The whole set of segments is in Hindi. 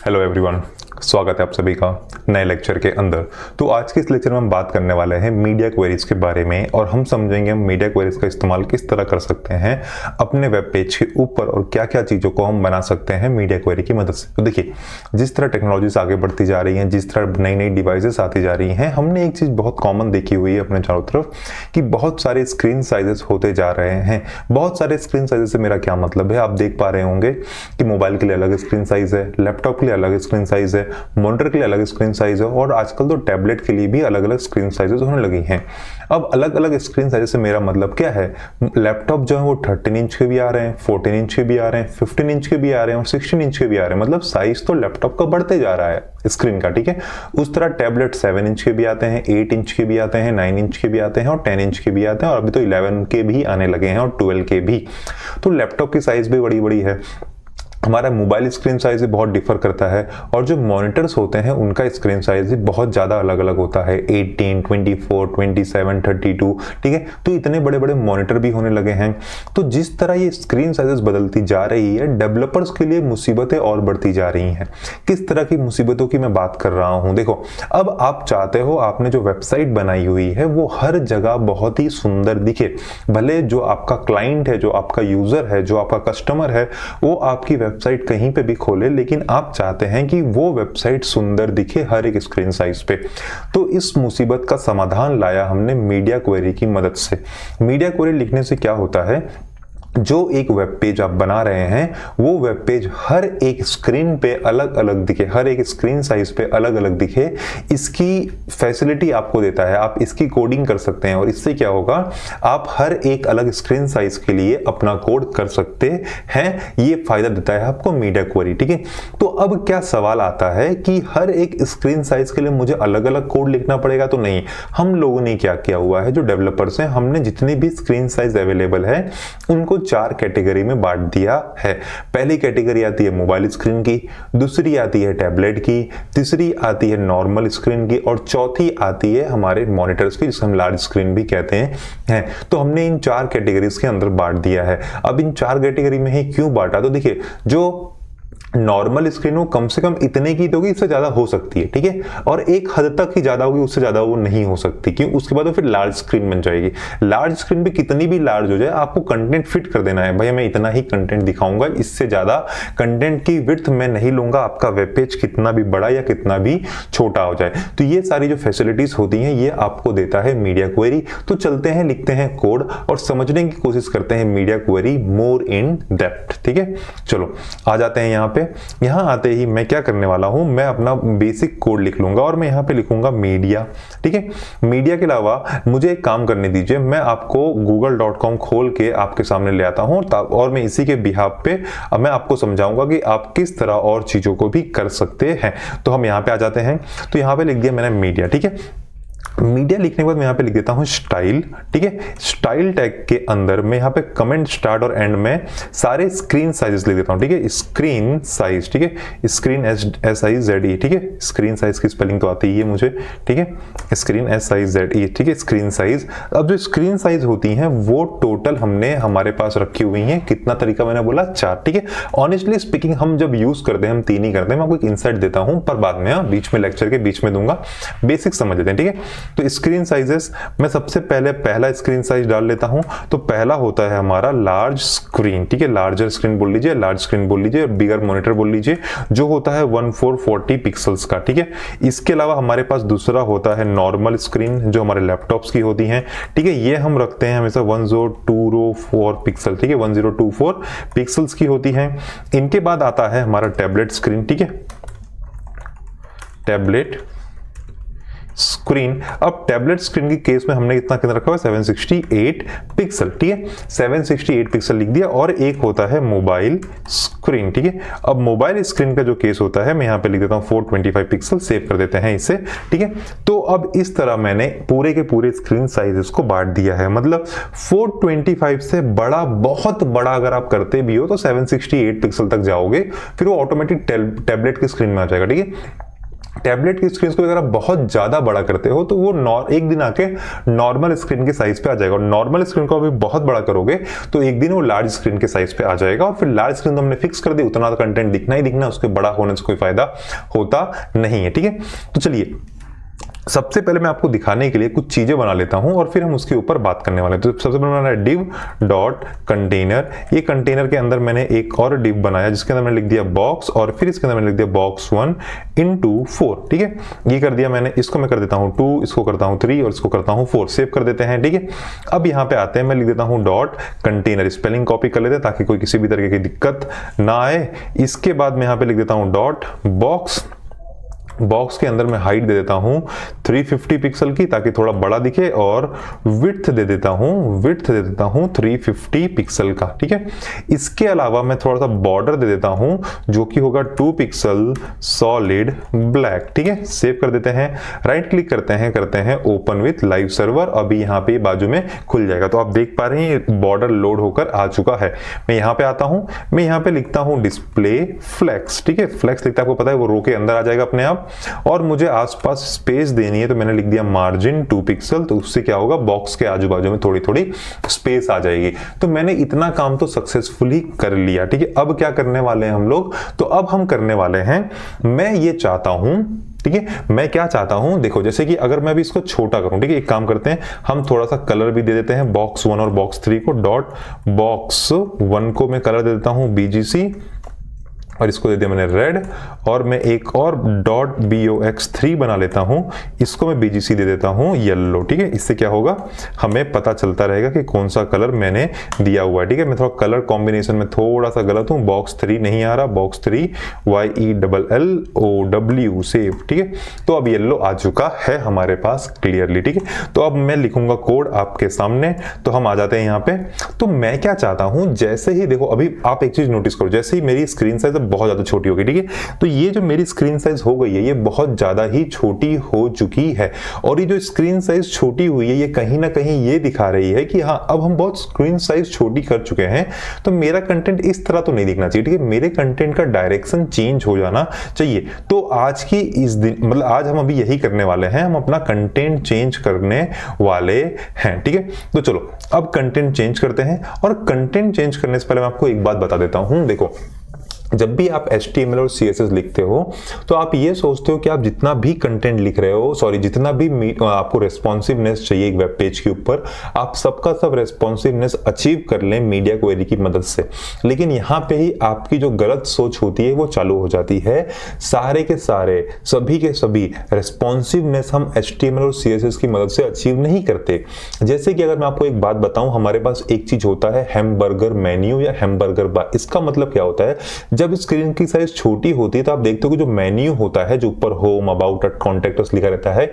हेलो एवरीवन, स्वागत है आप सभी का नए लेक्चर के अंदर। तो आज के इस लेक्चर में हम बात करने वाले हैं मीडिया क्वेरीज के बारे में और हम समझेंगे हम मीडिया क्वेरीज का इस्तेमाल किस तरह कर सकते हैं अपने वेब पेज के ऊपर और क्या क्या चीज़ों को हम बना सकते हैं मीडिया क्वेरी की मदद से। तो देखिए, जिस तरह टेक्नोलॉजीज आगे बढ़ती जा रही हैं, जिस तरह नई नई डिवाइसेस आती जा रही हैं, हमने एक चीज़ बहुत कॉमन देखी हुई है अपने चारों तरफ कि बहुत सारे स्क्रीन साइजेस होते जा रहे हैं। बहुत सारे स्क्रीन साइजेस से मेरा क्या मतलब है, आप देख पा रहे होंगे कि मोबाइल के लिए अलग स्क्रीन साइज है, लैपटॉप के लिए अलग स्क्रीन साइज है, मॉनिटर के लिए अलग स्क्रीन साइज है और आजकल तो टैबलेट के लिए भी अलग अलग स्क्रीन साइजेस होने लगी हैं। अब अलग अलग स्क्रीन साइज से मेरा मतलब क्या है, लैपटॉप जो है वो 13 इंच के भी आ रहे हैं, 14 इंच के भी आ रहे हैं, 15 इंच के भी आ रहे हैं और 16 इंच के भी आ रहे हैं। मतलब साइज तो लैपटॉप का बढ़ते जा रहा है स्क्रीन का, ठीक है। उस तरह टैबलेट 7 इंच के भी आते हैं, 8 इंच के भी आते हैं, 9 इंच के भी आते हैं और 10 इंच के भी आते हैं और अभी तो 11 के भी आने लगे हैं और 12 के भी। तो लैपटॉप की साइज भी बड़ी बड़ी है। हमारा मोबाइल स्क्रीन साइज भी बहुत डिफर करता है और जो मॉनिटर्स होते हैं उनका स्क्रीन साइज भी बहुत ज़्यादा अलग अलग होता है, 18, 24, 27, 32, ठीक है। तो इतने बड़े बड़े मॉनिटर भी होने लगे हैं। तो जिस तरह ये स्क्रीन साइजेस बदलती जा रही है, डेवलपर्स के लिए मुसीबतें और बढ़ती जा रही हैं। किस तरह की मुसीबतों की मैं बात कर रहा हूँ, देखो, अब आप चाहते हो आपने जो वेबसाइट बनाई हुई है वो हर जगह बहुत ही सुंदर दिखे। भले जो आपका क्लाइंट है, जो आपका यूजर है, जो आपका कस्टमर है, वो आपकी वेबसाइट कहीं पे भी खोले, लेकिन आप चाहते हैं कि वो वेबसाइट सुंदर दिखे हर एक स्क्रीन साइज पे। तो इस मुसीबत का समाधान लाया हमने मीडिया क्वेरी की मदद से। मीडिया क्वेरी लिखने से क्या होता है, जो एक वेब पेज आप बना रहे हैं वो वेब पेज हर एक स्क्रीन पे अलग अलग दिखे, हर एक स्क्रीन साइज पे अलग अलग दिखे, इसकी फैसिलिटी आपको देता है। आप इसकी कोडिंग कर सकते हैं और इससे क्या होगा, आप हर एक अलग स्क्रीन साइज के लिए अपना कोड कर सकते हैं। ये फायदा देता है आपको मीडिया क्वेरी, ठीक है। तो अब क्या सवाल आता है कि हर एक स्क्रीन साइज के लिए मुझे अलग अलग कोड लिखना पड़ेगा? तो नहीं, हम लोगों ने क्या किया हुआ है, जो डेवलपर्स हैं, हमने जितनी भी स्क्रीन साइज अवेलेबल है उनको 4 कैटेगरी में बांट दिया है। पहली कैटेगरी आती है मोबाइल स्क्रीन की, दूसरी आती है टैबलेट की, तीसरी आती है नॉर्मल स्क्रीन की और चौथी आती है हमारे मॉनिटर्स की, जिसे हम लार्ज स्क्रीन भी कहते हैं। तो हमने इन 4 कैटेगरीज के अंदर बांट दिया है। अब इन 4 कैटेगरी में ही क्यों बांटा, तो देखिए, जो नॉर्मल स्क्रीन हो कम से कम इतने की होगी, इससे ज्यादा हो सकती है, ठीक है, और एक हद तक ही ज्यादा होगी, उससे ज्यादा वो नहीं हो सकती। क्यों? उसके बाद वो फिर लार्ज स्क्रीन बन जाएगी। लार्ज स्क्रीन पे कितनी भी लार्ज हो जाए, आपको कंटेंट फिट कर देना है, भाई मैं इतना ही कंटेंट दिखाऊंगा, इससे ज्यादा कंटेंट की विड्थ मैं नहीं लूंगा, आपका वेब पेज कितना भी बड़ा या कितना भी छोटा हो जाए। तो ये सारी जो फैसिलिटीज होती हैं ये आपको देता है मीडिया क्वेरी। तो चलते हैं, लिखते हैं कोड और समझने की कोशिश करते हैं media query more in depth, ठीक है। चलो आ जाते हैं यहाँ पे। यहां आते ही मैं क्या करने वाला हूं, मैं अपना बेसिक कोड लिख लूंगा और मैं यहां पे लिखूंगा मीडिया, ठीक है। मीडिया के अलावा मुझे एक काम करने दीजिए, मैं आपको google.com खोल के आपके सामने ले आता हूं और मैं इसी के बिहाफ पे अब मैं आपको समझाऊंगा कि आप किस तरह और चीजों को भी कर सकते हैं। तो हम यहां पे आ जाते हैं। तो यहां पे लिख दिया मैंने मीडिया, ठीक है। मीडिया लिखने के बाद मैं यहाँ पे लिख देता हूँ स्टाइल, ठीक है। स्टाइल टैग के अंदर मैं यहाँ पे कमेंट स्टार्ट और एंड में सारे स्क्रीन साइजेस लिख देता हूँ, ठीक है। स्क्रीन साइज, ठीक है, स्क्रीन SIZE, ठीक है। स्क्रीन साइज की स्पेलिंग तो आती ही है मुझे, ठीक है, स्क्रीन SIZE, ठीक है, स्क्रीन साइज। अब जो स्क्रीन साइज होती हैं वो टोटल हमने हमारे पास रखी हुई हैं, कितना तरीका मैंने बोला, 4, ठीक है। ऑनेस्टली स्पीकिंग हम जब यूज करते हैं हम 3 ही करते हैं। मैं आपको एक इंसाइट देता हूँ पर बाद में बीच में लेक्चर के बीच में दूंगा, बेसिक समझ लेते हैं, ठीक है। तो स्क्रीन साइजेस मैं सबसे पहले पहला स्क्रीन साइज डाल लेता हूं। तो पहला होता है हमारा लार्ज स्क्रीन, ठीक है, लार्जर स्क्रीन बोल लीजिए, लार्ज स्क्रीन बोल लीजिए, बिगर मॉनिटर बोल लीजिए, जो होता है 1440 पिक्सल्स का, ठीक है। इसके अलावा हमारे पास दूसरा होता है नॉर्मल स्क्रीन, जो हमारे लैपटॉप्स की होती हैं, ठीक है। ये हम रखते हैं हमेशा 1024 पिक्सल, ठीक है, 1024 पिक्सल्स की होती हैं। इनके बाद आता है हमारा टैबलेट स्क्रीन, ठीक है, टैबलेट स्क्रीन। अब टैबलेट स्क्रीन की केस में हमने कितना कितना रखा हुआ है, 768 पिक्सल, ठीक है, 768 पिक्सल लिख दिया। और एक होता है मोबाइल स्क्रीन, ठीक है। अब मोबाइल स्क्रीन का जो केस होता है मैं यहाँ पे लिख देता हूँ 425 पिक्सल, सेव कर देते हैं इसे, ठीक है। तो अब इस तरह मैंने पूरे के पूरे स्क्रीन साइजेस को बांट दिया है। मतलब 425 से बड़ा, बहुत बड़ा अगर आप करते भी हो तो 768 पिक्सल तक जाओगे, फिर वो ऑटोमेटिक टैबलेट की स्क्रीन में आ जाएगा, ठीक है। टैबलेट की स्क्रीन को अगर आप बहुत ज्यादा बड़ा करते हो तो वो एक दिन आके नॉर्मल स्क्रीन के साइज पे आ जाएगा, और नॉर्मल स्क्रीन को अभी बहुत बड़ा करोगे तो एक दिन वो लार्ज स्क्रीन के साइज पे आ जाएगा, और फिर लार्ज स्क्रीन तो हमने फिक्स कर दी, उतना कंटेंट दिखना ही दिखना, उसके बड़ा होने से कोई फायदा होता नहीं है। ठीक है, तो चलिए सबसे पहले मैं आपको दिखाने के लिए कुछ चीजें बना लेता हूं और फिर हम उसके ऊपर बात करने वाले हैं। तो सबसे पहले बनाना है div डॉट कंटेनर। ये कंटेनर के अंदर मैंने एक और div बनाया जिसके अंदर मैंने लिख दिया बॉक्स, और फिर इसके अंदर मैंने लिख दिया box 1 into 4। ठीक है, ये कर दिया मैंने। इसको मैं कर देता हूं 2, इसको करता हूं 3 और इसको करता हूं 4। सेव कर देते हैं। ठीक है, अब यहाँ पे आते हैं, मैं लिख देता हूं डॉट कंटेनर, स्पेलिंग कॉपी कर लेते हैं ताकि कोई किसी भी तरीके की दिक्कत ना आए। इसके बाद मैं यहाँ पे लिख देता हूं डॉट बॉक्स। बॉक्स के अंदर मैं हाइट दे देता हूं 350 पिक्सल की ताकि थोड़ा बड़ा दिखे, और विड्थ दे देता हूं 350 पिक्सल का। ठीक है, इसके अलावा मैं थोड़ा सा बॉर्डर दे देता हूं जो कि होगा 2 पिक्सल सॉलिड ब्लैक। ठीक है, सेव कर देते हैं, राइट क्लिक करते हैं ओपन विथ लाइव सर्वर। अभी यहाँ पे बाजू में खुल जाएगा, तो आप देख पा रहे हैं बॉर्डर लोड होकर आ चुका है। मैं यहाँ पे आता हूं, मैं यहाँ पे लिखता हूं डिस्प्ले फ्लेक्स। ठीक है, फ्लेक्स लिखता है, आपको पता है वो रो के अंदर आ जाएगा अपने आप, और मुझे आसपास स्पेस देनी है तो मैंने लिख दिया मार्जिन 2 पिक्सल। तो उससे क्या होगा, बॉक्स के आजू बाजू में थोड़ी थोड़ी स्पेस आ जाएगी। तो मैंने इतना काम तो सक्सेसफुली कर लिया। ठीक है, अब क्या करने वाले हैं हम लोग, तो अब हम करने वाले हैं, मैं ये चाहता हूं, ठीक है, मैं क्या चाहता हूं, देखो जैसे कि अगर मैं भी इसको छोटा करूं, ठीक है, एक काम करते हैं, हम थोड़ा सा कलर भी दे देते हैं बॉक्स 1 और बॉक्स 3 को। डॉट बॉक्स 1 को मैं कलर दे देता हूं BGC, और इसको दे दिया मैंने रेड, और मैं एक और डॉट box3 बना लेता हूं, इसको मैं BGC दे देता हूं येलो। ठीक है, इससे क्या होगा, हमें पता चलता रहेगा कि कौन सा कलर मैंने दिया हुआ है। ठीक है, मैं थोड़ा कलर कॉम्बिनेशन में थोड़ा सा गलत हूं, बॉक्स 3 नहीं आ रहा, बॉक्स 3 YELLOW सेव। ठीक है, तो अब येलो आ चुका है हमारे पास क्लियरली। ठीक है, तो अब मैं लिखूंगा कोड आपके सामने, तो हम आ जाते हैं यहाँ पे। तो मैं क्या चाहता हूं, जैसे ही देखो, अभी आप एक चीज नोटिस करो, जैसे ही मेरी स्क्रीन साइज बहुत ज्यादा छोटी हो गई। ठीक है, तो ये जो मेरी स्क्रीन साइज हो गई है ये बहुत ज्यादा ही छोटी हो चुकी है, और ये जो स्क्रीन साइज छोटी हुई है ये कहीं ना कहीं ये दिखा रही है कि हाँ अब हम बहुत स्क्रीन साइज छोटी कर चुके हैं, तो मेरा कंटेंट इस तरह तो नहीं दिखना चाहिए। ठीक है, मेरे कंटेंट का डायरेक्शन चेंज हो जाना चाहिए। तो आज की इस दिन, मतलब आज हम अभी यही करने वाले हैं, हम अपना कंटेंट चेंज करने वाले हैं। ठीक है, तो चलो अब कंटेंट चेंज करते हैं, और कंटेंट चेंज करने से पहले मैं आपको एक बात बता देता हूं। देखो, जब भी आप HTML और CSS लिखते हो तो आप ये सोचते हो कि आप जितना भी कंटेंट लिख रहे हो, जितना भी आपको रेस्पॉन्सिवनेस चाहिए एक वेब पेज के ऊपर, आप सबका सब रेस्पॉन्सिवनेस अचीव कर लें मीडिया क्वेरी की मदद से। लेकिन यहाँ पे ही आपकी जो गलत सोच होती है वो चालू हो जाती है। सारे के सारे, सभी के सभी रेस्पॉन्सिवनेस हम HTML और CSS की मदद से अचीव नहीं करते। जैसे कि अगर मैं आपको एक बात बताऊं, हमारे पास एक चीज होता है हैमबर्गर मेन्यू या हैमबर्गर बार। इसका मतलब क्या होता है, जब स्क्रीन की साइज छोटी होती है तो आप देखते हो कि जो मेन्यू होता है, जो ऊपर होम, अबाउट, कॉन्टैक्ट्स लिखा रहता है,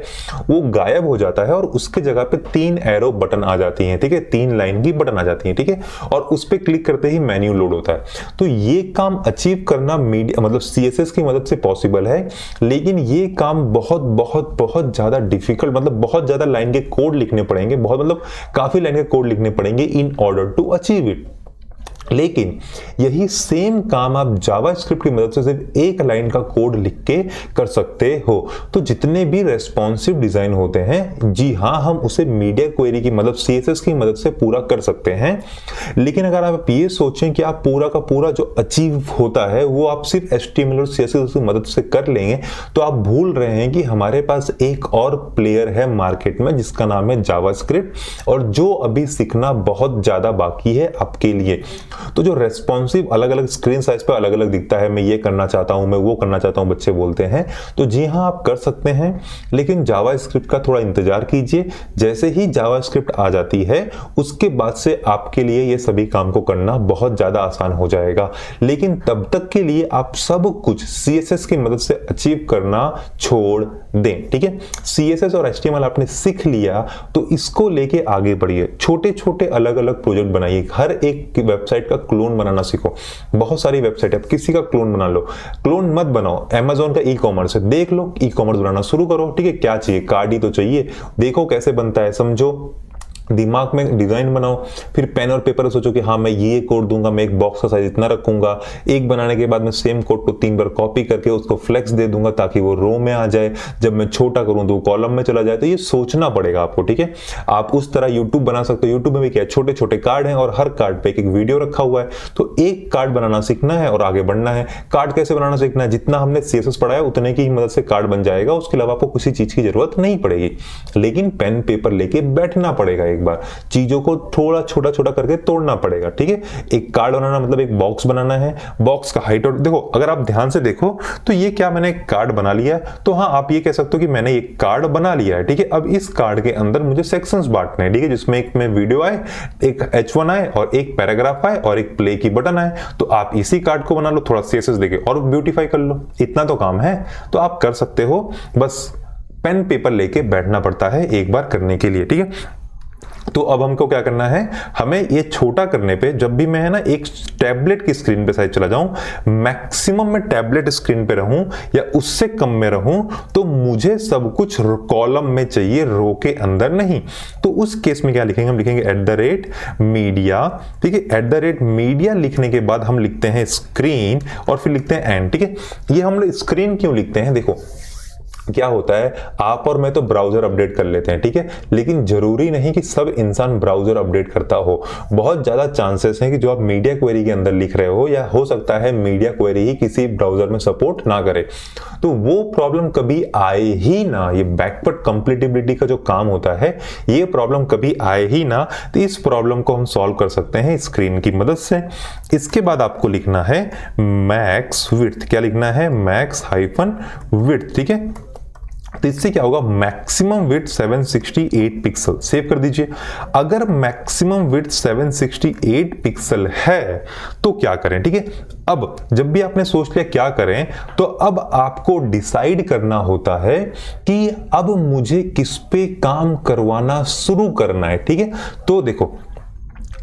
वो गायब हो जाता है और उसके जगह पे 3 एरो बटन आ जाती हैं। ठीक है, 3 लाइन की बटन आ जाती हैं। ठीक है, और उस पर क्लिक करते ही मेन्यू लोड होता है। तो ये काम अचीव करना मीडिया मतलब CSS की मदद से पॉसिबल है, लेकिन ये काम बहुत बहुत बहुत ज्यादा डिफिकल्ट, मतलब बहुत ज्यादा लाइन के कोड लिखने पड़ेंगे, बहुत मतलब काफी लाइन के कोड लिखने पड़ेंगे in order to achieve it. लेकिन यही सेम काम आप जावास्क्रिप्ट की मदद से सिर्फ एक लाइन का कोड लिख के कर सकते हो। तो जितने भी रेस्पॉन्सिव डिजाइन होते हैं, जी हाँ, हम उसे मीडिया क्वेरी की मदद, CSS की मदद से पूरा कर सकते हैं। लेकिन अगर आप ये सोचें कि आप पूरा का पूरा जो अचीव होता है वो आप सिर्फ HTML और CSS की मदद से कर लेंगे, तो आप भूल रहे हैं कि हमारे पास एक और प्लेयर है मार्केट में जिसका नाम है जावास्क्रिप्ट, और जो अभी सीखना बहुत ज्यादा बाकी है आपके लिए। तो जो रेस्पॉन्सिव अलग अलग स्क्रीन साइज पे अलग अलग दिखता है, मैं ये करना चाहता हूं, मैं वो करना चाहता हूं, बच्चे बोलते हैं, तो जी हाँ आप कर सकते हैं, लेकिन जावास्क्रिप्ट का थोड़ा इंतजार कीजिए। जैसे ही जावास्क्रिप्ट आ जाती है उसके बाद से आपके लिए ये सभी काम को करना बहुत ज्यादा आसान हो जाएगा। लेकिन तब तक के लिए आप सब कुछ CSS की मदद से अचीव करना छोड़ दें। ठीक है, CSS और HTML आपने सीख लिया तो इसको लेके आगे बढ़िए। छोटे छोटे अलग अलग प्रोजेक्ट बनाइए, हर एक वेबसाइट का क्लोन बनाना सीखो। बहुत सारी वेबसाइट है, किसी का क्लोन बना लो। क्लोन मत बनाओ, Amazon का ई-कॉमर्स है, देख लो, ई-कॉमर्स बनाना शुरू करो। ठीक है, क्या चाहिए, कार्ड ही तो चाहिए, देखो कैसे बनता है, समझो, दिमाग में डिजाइन बनाओ, फिर पेन और पेपर सोचो कि हाँ मैं ये कोड दूंगा, मैं एक बॉक्स का साइज इतना रखूंगा, एक बनाने के बाद मैं सेम कोड को 3 बार कॉपी करके उसको फ्लेक्स दे दूंगा ताकि वो रो में आ जाए, जब मैं छोटा करूं तो वो कॉलम में चला जाए। तो ये सोचना पड़ेगा आपको, ठीक है। आप उस तरह यूट्यूब बना सकते हो। यूट्यूब में भी क्या है, छोटे छोटे कार्ड हैं और हर कार्ड पे एक वीडियो रखा हुआ है। तो एक कार्ड बनाना सीखना है और आगे बढ़ना है। कार्ड कैसे बनाना सीखना है, जितना हमने CSS पढ़ा है उतने की मदद से कार्ड बन जाएगा, उसके अलावा आपको किसी चीज की जरूरत नहीं पड़ेगी। लेकिन पेन पेपर लेके बैठना पड़ेगा, एक बार चीजों को थोड़ा छोटा छोटा करके तोड़ना पड़ेगा, ठीक है। एक कार्ड बनाना मतलब एक बॉक्स बनाना है, बॉक्स का हाइट और देखो, अगर आप ध्यान से देखो तो ये क्या, मैंने एक कार्ड बना लिया है। तो हाँ, आप ये कह सकते हो कि मैंने एक कार्ड बना लिया है, ठीक है। अब इस कार्ड के अंदर मुझे सेक्शंस बांटने हैं, ठीक है, जिसमें एक में वीडियो आए, एक H1 आए और एक पैराग्राफ आए और एक प्ले की बटन आए। तो आप इसी कार्ड को बना लो, थोड़ा CSS देके और ब्यूटीफाई कर लो। इतना तो काम है, तो आप कर सकते हो। बस पेन पेपर लेके बैठना पड़ता है एक बार करने के लिए, ठीक है। तो अब हमको क्या करना है, हमें ये छोटा करने पे, जब भी मैं है ना एक टैबलेट की स्क्रीन पे शायद चला जाऊं, मैक्सिमम मैं टैबलेट स्क्रीन पे रहूं या उससे कम में रहूं, तो मुझे सब कुछ कॉलम में चाहिए, रो के अंदर नहीं। तो उस केस में क्या लिखेंगे, हम लिखेंगे @media, ठीक है। @media लिखने के बाद हम लिखते हैं स्क्रीन और फिर लिखते हैं एंड, ठीक है। ये हम लोग स्क्रीन क्यों लिखते हैं, देखो क्या होता है, आप और मैं तो ब्राउजर अपडेट कर लेते हैं, ठीक है, लेकिन जरूरी नहीं कि सब इंसान ब्राउजर अपडेट करता हो। बहुत ज्यादा चांसेस हैं कि जो आप मीडिया क्वेरी के अंदर लिख रहे हो, या हो सकता है मीडिया क्वेरी ही किसी ब्राउजर में सपोर्ट ना करे, तो वो प्रॉब्लम कभी आए ही ना। ये बैकवर्ड कंप्लीटेबिलिटी का जो काम होता है, ये प्रॉब्लम कभी आए ही ना। तो इस प्रॉब्लम को हम सॉल्व कर सकते हैं स्क्रीन की मदद से। इसके बाद आपको लिखना है मैक्स विड्थ, क्या लिखना है, मैक्स हाइफन विड्थ, ठीक है। तो इससे क्या होगा, मैक्सिमम विड्थ 768 पिक्सल, सेव कर दीजिए। अगर मैक्सिमम विड्थ 768 पिक्सल है तो क्या करें, ठीक है। अब जब भी आपने सोच लिया क्या करें, तो अब आपको डिसाइड करना होता है कि अब मुझे किस पे काम करवाना शुरू करना है, ठीक है। तो देखो,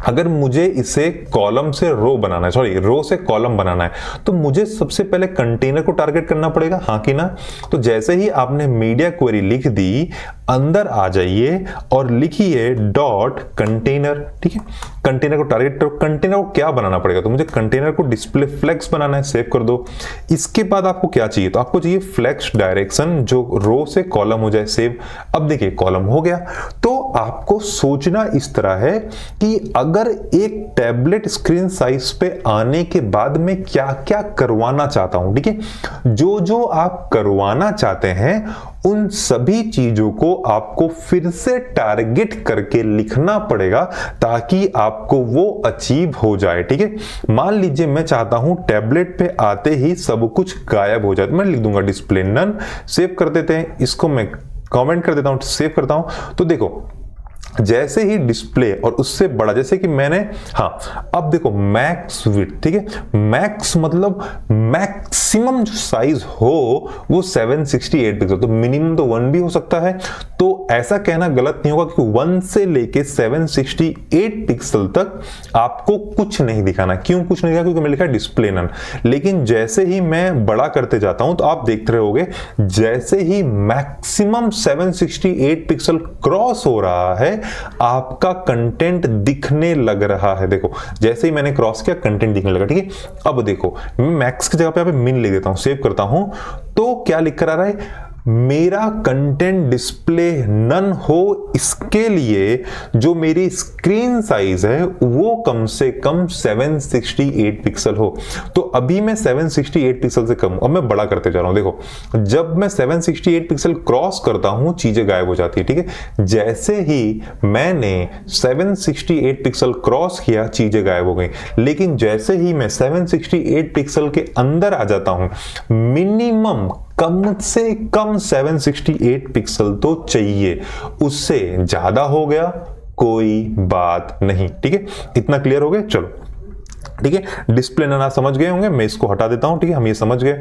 अगर मुझे इसे कॉलम से रो बनाना है, सॉरी रो से कॉलम बनाना है, तो मुझे सबसे पहले कंटेनर को टारगेट करना पड़ेगा, हाँ कि ना। तो जैसे ही आपने मीडिया क्वेरी लिख दी, अंदर आ जाइए और लिखिए डॉट कंटेनर, ठीक है। कंटेनर को टारगेट करो। कंटेनर को क्या बनाना पड़ेगा, तो मुझे कंटेनर को डिस्प्ले फ्लेक्स बनाना है, सेव कर दो। इसके बाद आपको क्या चाहिए, तो आपको चाहिए फ्लेक्स डायरेक्शन, जो रो से कॉलम हो जाए, सेव। अब देखिए कॉलम हो गया। तो आपको सोचना इस तरह है कि अगर एक टैबलेट स्क्रीन साइज पे आने के बाद मैं क्या क्या करवाना चाहता हूं, ठीक है। जो जो आप करवाना चाहते हैं उन सभी चीजों को आपको फिर से टारगेट करके लिखना पड़ेगा, ताकि आपको वो अचीव हो जाए, ठीक है। मान लीजिए मैं चाहता हूं टैबलेट पे आते ही सब कुछ गायब हो जाए, तो मैं लिख दूंगा डिस्प्ले नन, सेव कर देते हैं। इसको मैं कमेंट कर देता हूं, सेव करता हूं। तो देखो, जैसे ही डिस्प्ले और उससे बड़ा, जैसे कि मैंने, हाँ अब देखो मैक्स विड्थ, ठीक है। मैक्स मतलब मैक्सिमम जो साइज हो वो 768 पिक्सल, तो मिनिमम तो 1 भी हो सकता है। तो ऐसा कहना गलत नहीं होगा कि 1 से लेके 768 पिक्सल तक आपको कुछ नहीं दिखाना। क्यों कुछ नहीं दिखाना, क्योंकि मैंने लिखा है डिस्प्ले नन। लेकिन जैसे ही मैं बड़ा करते जाता हूं, तो आप देखते रहोगे जैसे ही मैक्सिमम 768 पिक्सल क्रॉस हो रहा है, आपका कंटेंट दिखने लग रहा है। देखो जैसे ही मैंने क्रॉस किया, कंटेंट दिखने लगा, ठीक है। अब देखो मैं मैक्स की जगह पे यहाँ पे मिन लिख देता हूं, सेव करता हूं, तो क्या लिख कर आ रहा है, मेरा कंटेंट डिस्प्ले नन हो, इसके लिए जो मेरी स्क्रीन साइज है वो कम से कम 768 पिक्सल हो। तो अभी मैं 768 पिक्सल से कम, अब मैं बड़ा करते जा रहा हूं। देखो जब मैं 768 पिक्सल क्रॉस करता हूं, चीजें गायब हो जाती है, ठीक है। जैसे ही मैंने 768 पिक्सल क्रॉस किया, चीजें गायब हो गई। लेकिन जैसे ही मैं 768 पिक्सल के अंदर आ जाता हूं, मिनिमम कम से कम 768 पिक्सल तो चाहिए, उससे ज्यादा हो गया कोई बात नहीं, ठीक है। इतना क्लियर हो गया। चलो ठीक है, डिस्प्ले नन आप समझ गए होंगे, मैं इसको हटा देता हूं। ठीक है, हम ये समझ गए।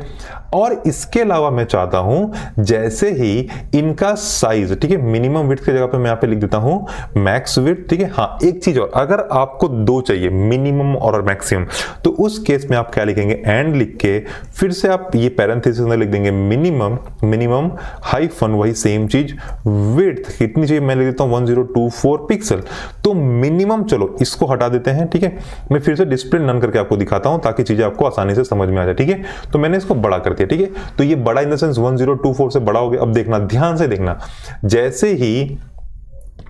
और इसके अलावा मैं चाहता हूं जैसे ही इनका साइज, ठीक है, मिनिमम विड्थ की जगह पे मैं यहां पे लिख देता हूं मैक्स विड्थ। ठीक है, हाँ एक चीज और, अगर आपको दो चाहिए मिनिमम और मैक्सिमम, तो उस केस में आप क्या लिखेंगे, एंड लिख के फिर से आप ये पैरेंथेसिस में लिख देंगे मिनिमम हाइफन वही सेम चीज विड्थ कितनी चाहिए, मैं लिख देता हूं 1024 पिक्सल। तो मिनिमम, चलो इसको हटा देते हैं। ठीक है, मैं फिर से डिस्प्ले नन करके आपको दिखाता हूं ताकि चीजें आपको आसानी से समझ में आ जाए। ठीक है, तो मैंने इसको बड़ा कर दिया। ठीक है, तो ये बड़ा इन द सेंस 1024 से बड़ा हो गया। अब देखना, ध्यान से देखना, जैसे ही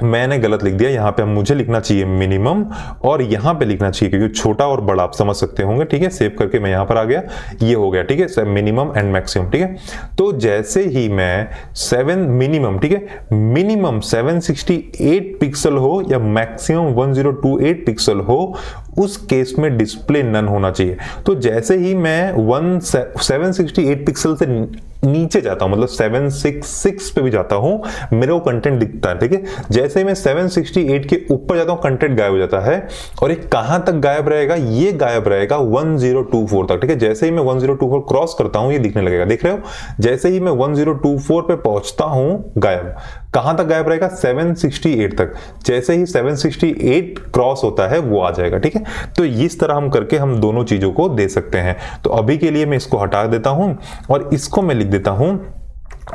मैंने गलत लिख दिया, यहां पे मुझे लिखना चाहिए मिनिमम और यहां पे लिखना चाहिए, क्योंकि छोटा और बड़ा आप समझ सकते होंगे। ठीक है, सेव करके मैं यहां पर आ गया, ये हो गया। ठीक है, मिनिमम एंड मैक्सिमम। ठीक है, तो जैसे ही मैं 7 मिनिमम, ठीक है, मिनिमम 768 पिक्सल हो या मैक्सिमम 1028 पिक्सल हो, उस केस में डिस्प्ले नन होना चाहिए। तो जैसे ही मैं 768 पिक्सल से नीचे जाता हूं, मतलब 766 पे भी जाता हूं, मेरे को कंटेंट दिखता है। ठीक है, जैसे ही मैं 768 के ऊपर जाता हूं, कंटेंट गायब हो जाता है। और ये कहां तक गायब रहेगा, ये गायब रहेगा 1024 तक। ठीक है, जैसे ही मैं 1024 क्रॉस करता हूं, ये दिखने लगेगा, देख रहे हो, जैसे ही मैं 1024 पे पहुंचता हूं, गायब। कहां तक गायब रहेगा, 768 तक। जैसे ही 768 क्रॉस होता है, वो आ जाएगा। ठीक है, तो इस तरह हम करके हम दोनों चीजों को दे सकते हैं। तो अभी के लिए मैं इसको हटा देता हूं और इसको मैं लिख देता हूं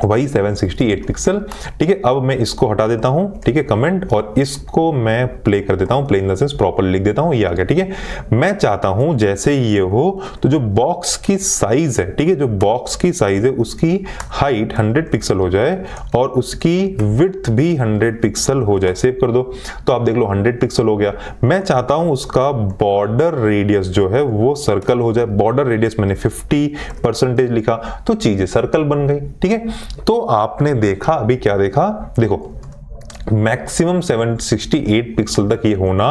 वही 768 पिक्सल। ठीक है, अब मैं इसको हटा देता हूं, ठीक है, कमेंट, और इसको मैं प्ले कर देता हूं, play in the sense properly लिख देता हूं, ये आ गया। ठीक है, मैं चाहता हूं जैसे ही ये हो तो जो बॉक्स की साइज है, ठीक है, जो बॉक्स की साइज है उसकी हाइट 100 पिक्सल हो जाए और उसकी विड्थ भी 100 पिक्सल हो जाए। सेव कर दो, तो आप देख लो 100 पिक्सल हो गया। मैं चाहता हूं उसका बॉर्डर रेडियस जो है वो सर्कल हो जाए। बॉर्डर रेडियस मैंने 50% लिखा, तो चीजें सर्कल बन गई। ठीक है, तो आपने देखा, अभी क्या देखा, देखो मैक्सिमम 768 पिक्सल तक ये होना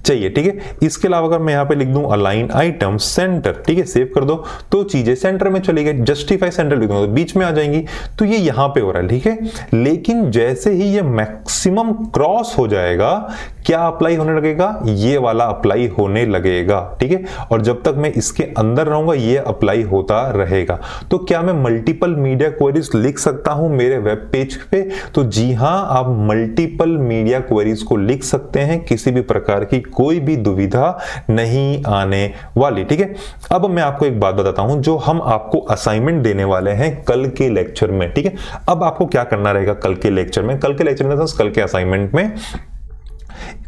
चाहिए। ठीक है, इसके अलावा अगर मैं यहां पे लिख दूं अलाइन आइटम सेंटर, ठीक है, सेव कर दो, तो चीजें सेंटर में चली गई। जस्टिफाई सेंटर लिख दूंगा तो बीच में आ जाएंगी, तो ये यहां पे हो रहा है। ठीक है, लेकिन जैसे ही ये मैक्सिमम क्रॉस हो जाएगा, क्या अप्लाई होने लगेगा, ये वाला अप्लाई होने लगेगा। ठीक है, और जब तक मैं इसके अंदर रहूंगा ये अप्लाई होता रहेगा। तो क्या मैं मल्टीपल मीडिया क्वेरीज लिख सकता हूं मेरे वेब पेज पे? तो जी हां, आप मल्टीपल मीडिया क्वेरीज को लिख सकते हैं, किसी भी प्रकार की कोई भी दुविधा नहीं आने वाली। ठीक है, अब मैं आपको एक बात बताता हूं जो हम आपको असाइनमेंट देने वाले हैं कल के लेक्चर में। ठीक है, अब आपको क्या करना रहेगा कल के लेक्चर में, कल के लेक्चर में, कल के असाइनमेंट में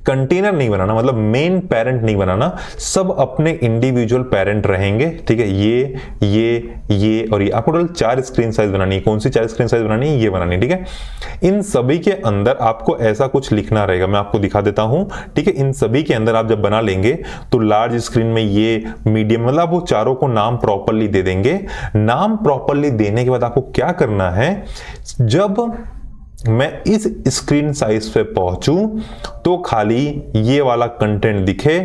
कंटेनर नहीं बनाना, मतलब मेन पेरेंट नहीं बनाना, सब अपने इंडिविजुअल पेरेंट रहेंगे। ठीक है, ये और ये आपको टोटल 4 स्क्रीन साइज बनानी है। कौन सी 4 स्क्रीन साइज बनानी है, ये बनानी है। ठीक है, इन सभी के अंदर आपको ऐसा कुछ लिखना रहेगा, मैं आपको दिखा देता हूं। ठीक है, इन सभी के अंदर आप जब बना लेंगे तो लार्ज स्क्रीन में ये, मीडियम, मतलब वो चारों को नाम प्रॉपर्ली दे देंगे। नाम प्रॉपर्ली देने के बाद आपको क्या करना है, जब मैं इस स्क्रीन साइज पे पहुंचूं तो खाली ये वाला कंटेंट दिखे,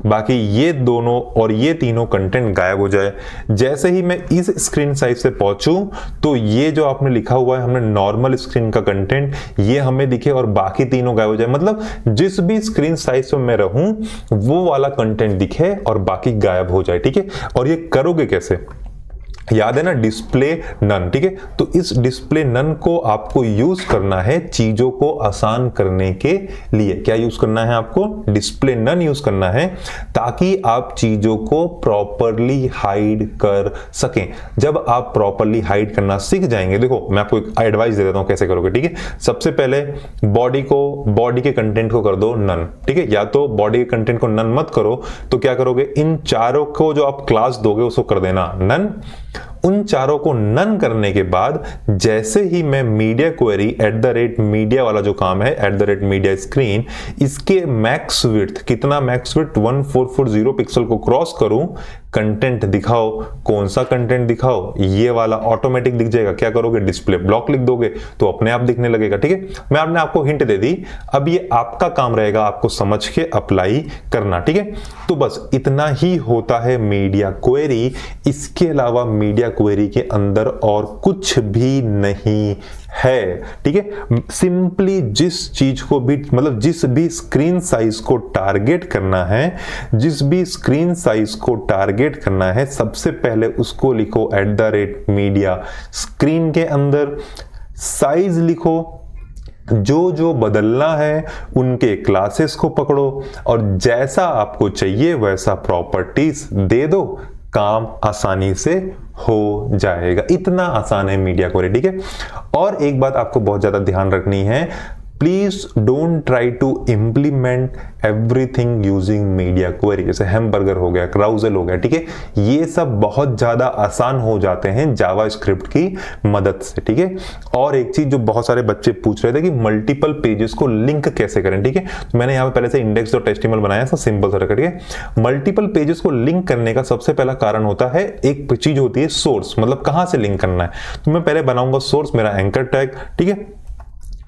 बाकी ये दोनों और ये तीनों कंटेंट गायब हो जाए। जैसे ही मैं इस स्क्रीन साइज से पहुंचूं तो ये जो आपने लिखा हुआ है हमने नॉर्मल स्क्रीन का कंटेंट, ये हमें दिखे और बाकी तीनों गायब हो जाए। मतलब जिस भी स्क्रीन साइज पे मैं रहूं वो वाला कंटेंट दिखे और बाकी गायब हो जाए। ठीक है, और ये करोगे कैसे, याद है ना, डिस्प्ले नन। ठीक है, तो इस डिस्प्ले नन को आपको यूज करना है चीजों को आसान करने के लिए। क्या यूज करना है आपको, डिस्प्ले नन यूज करना है, ताकि आप चीजों को प्रॉपरली हाइड कर सकें। जब आप प्रॉपरली हाइड करना सीख जाएंगे, देखो मैं आपको एक एडवाइस दे देता हूं कैसे करोगे। ठीक है, सबसे पहले बॉडी के कंटेंट को कर दो नन। ठीक है, या तो बॉडी के कंटेंट को नन मत करो तो क्या करोगे, इन चारों को जो आप क्लास दोगे उसको कर देना नन। उन चारों को नन करने के बाद जैसे ही मैं मीडिया क्वेरी @मीडिया वाला जो काम है @मीडिया स्क्रीन, इसके मैक्स विड्थ, कितना मैक्स विड्थ 1440 पिक्सल को क्रॉस करूं, कंटेंट दिखाओ। कौन सा कंटेंट दिखाओ, ये वाला ऑटोमेटिक दिख जाएगा। क्या करोगे, डिस्प्ले ब्लॉक लिख दोगे तो अपने आप दिखने लगेगा। ठीक है, मैं आपने आपको हिंट दे दी, अब ये आपका काम रहेगा आपको समझ के अप्लाई करना। ठीक है, तो बस इतना ही होता है मीडिया क्वेरी। इसके अलावा मीडिया क्वेरी के अंदर और कुछ भी नहीं है, ठीक है। सिंपली जिस चीज को भी मतलब जिस भी स्क्रीन साइज को टारगेट करना है, जिस भी स्क्रीन साइज को टारगेट करना है, सबसे पहले उसको लिखो @media। स्क्रीन के अंदर साइज लिखो, जो जो बदलना है उनके क्लासेस को पकड़ो और जैसा आपको चाहिए वैसा प्रॉपर्टीज दे दो, काम आसानी से हो जाएगा। इतना आसान है मीडिया क्वेरी, ठीक है। और एक बात आपको बहुत ज्यादा ध्यान रखनी है, please don't try to implement everything using media query. जैसे हैमबर्गर हो गया, क्राउजल हो गया, ठीक है, ये सब बहुत ज्यादा आसान हो जाते हैं जावास्क्रिप्ट की मदद से, ठीक है। और एक चीज जो बहुत सारे बच्चे पूछ रहे थे कि मल्टीपल पेजेस को लिंक कैसे करें, ठीक है, तो मैंने यहाँ पे पहले से index.html बनाया था सिंपल सा करके। मल्टीपल पेजेस को लिंक करने का सबसे पहला कारण होता है, एक चीज होती है सोर्स, मतलब कहां से लिंक करना है। तो मैं पहले बनाऊंगा सोर्स, मेरा एंकर टैग, ठीक है,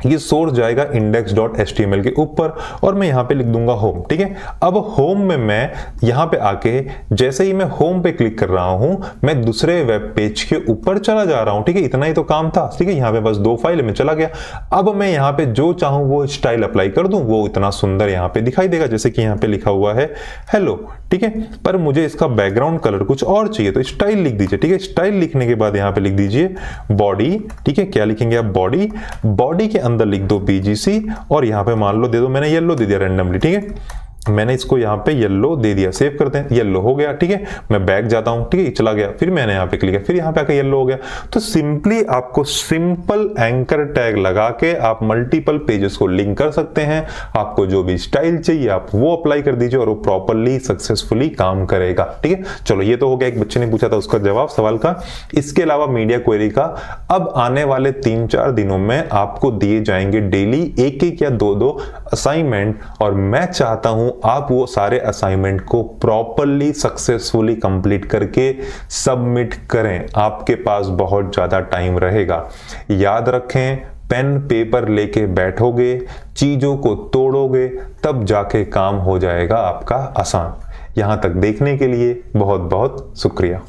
ये सोर्स जाएगा index.html के ऊपर और मैं यहां पे लिख दूंगा होम, ठीक है। अब होम में मैं यहां पे आके जैसे ही मैं होम पे क्लिक कर रहा हूं, मैं दूसरे वेब पेज के ऊपर चला जा रहा हूं, ठीक है। इतना ही तो काम था, ठीक है। यहां पे बस 2 फाइल में चला गया। अब मैं यहां पे जो चाहूं वो स्टाइल अप्लाई कर दूं, वो इतना सुंदर यहां पे दिखाई देगा। जैसे कि यहां पे लिखा हुआ है हेलो, ठीक है, पर मुझे इसका बैकग्राउंड कलर कुछ और चाहिए, तो स्टाइल लिख दीजिए, ठीक है। स्टाइल लिखने के बाद यहां पे लिख दीजिए बॉडी, ठीक है। क्या लिखेंगे आप? बॉडी। बॉडी के अंदर लिख दो BGC और यहां पे मान लो दे दो, मैंने येलो दे दिया रैंडमली, ठीक है। मैंने इसको यहाँ पे येलो दे दिया, सेव करते हैं, येलो हो गया, ठीक है। मैं बैक जाता हूं, ठीक है, चला गया, फिर मैंने यहाँ पे क्लिक किया, फिर यहाँ पे आकर येलो हो गया। तो सिंपली आपको सिंपल एंकर टैग लगा के आप मल्टीपल पेजेस को लिंक कर सकते हैं। आपको जो भी स्टाइल चाहिए आप वो अप्लाई कर दीजिए और वो प्रॉपरली सक्सेसफुली काम करेगा, ठीक है। चलो ये तो हो गया, एक बच्चे ने पूछा था उसका जवाब सवाल का। इसके अलावा मीडिया क्वेरी का अब आने वाले 3-4 दिनों में आपको दिए जाएंगे डेली 1-1 या 2-2 असाइनमेंट, और मैं चाहता हूं आप वो सारे असाइनमेंट को प्रॉपरली सक्सेसफुली कंप्लीट करके सबमिट करें। आपके पास बहुत ज्यादा टाइम रहेगा। याद रखें, पेन पेपर लेके बैठोगे, चीजों को तोड़ोगे, तब जाके काम हो जाएगा आपका आसान। यहां तक देखने के लिए बहुत बहुत शुक्रिया।